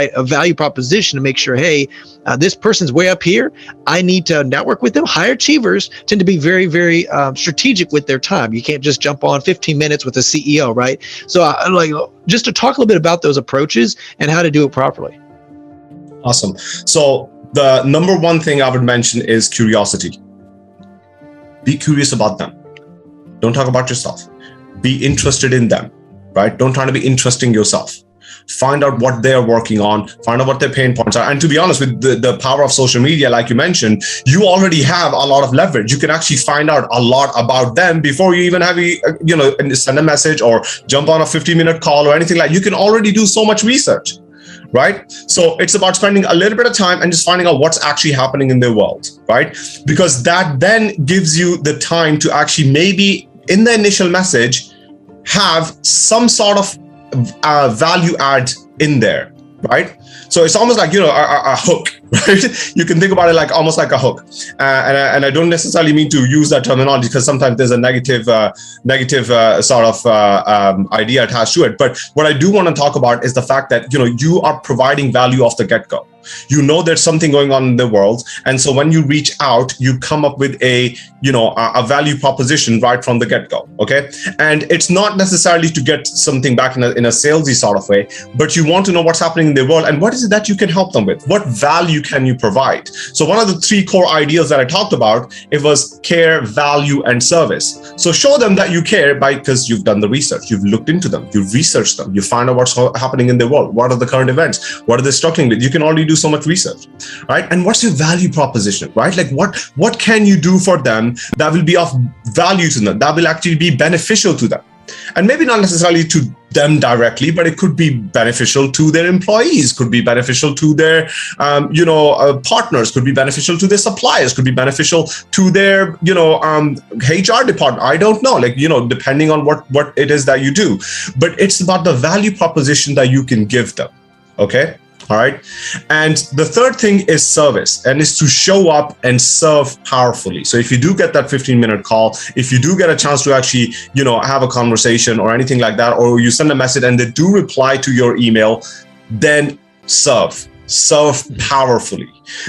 a value proposition to make sure, hey, this person's way up here. I need to network with them. High achievers tend to be very, very strategic with their time. You can't just jump on 15 minutes with a CEO, right? So like, just to talk a little bit about those approaches and how to do it properly. Awesome. So the number one thing I would mention is curiosity. Be curious about them. Don't talk about yourself. Be interested in them, right? Don't try to be interesting yourself. Find out what they're working on, find out what their pain points are. And to be honest, with the power of social media, like you mentioned, you already have a lot of leverage. You can actually find out a lot about them before you even have send a message or jump on a 15-minute call or anything like that. You can already do so much research, right? So it's about spending a little bit of time and just finding out what's actually happening in their world, right? Because that then gives you the time to actually maybe in the initial message have some sort of value add in there, right? So it's almost like, a hook, right? You can think about it like almost like a hook. And I don't necessarily mean to use that terminology because sometimes there's a negative sort of idea attached to it. But what I do want to talk about is the fact that, you are providing value off the get-go. You know there's something going on in the world, and so when you reach out, you come up with a value proposition right from the get-go. Okay, and it's not necessarily to get something back in a salesy sort of way, but you want to know what's happening in the world and what is it that you can help them with. What value can you provide? So one of the 3 core ideas that I talked about, it was care, value, and service. So show them that you care because you've done the research, you've looked into them, you've researched them, you find out what's happening in the world, what are the current events, what are they struggling with. You can already do so much research, right? And what's your value proposition, right? Like what can you do for them that will be of value to them, that will actually be beneficial to them? And maybe not necessarily to them directly, but it could be beneficial to their employees, could be beneficial to their partners, could be beneficial to their suppliers, could be beneficial to their HR department. I don't know, depending on what it is that you do. But it's about the value proposition that you can give them. Okay. All right. And the third thing is service, and is to show up and serve powerfully. So if you do get that 15-minute call, if you do get a chance to actually, have a conversation or anything like that, or you send a message and they do reply to your email, then serve powerfully.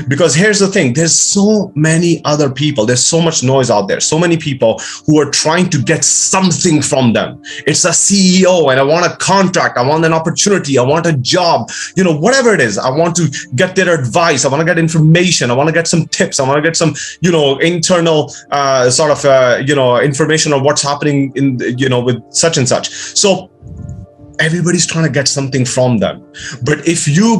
Because here's the thing, there's so many other people, there's so much noise out there, so many people who are trying to get something from them. It's a CEO and I want a contract, I want an opportunity, I want a job, whatever it is. I want to get their advice, I want to get information, I want to get some tips, I want to get some internal information on what's happening in with such and such. So everybody's trying to get something from them. But if you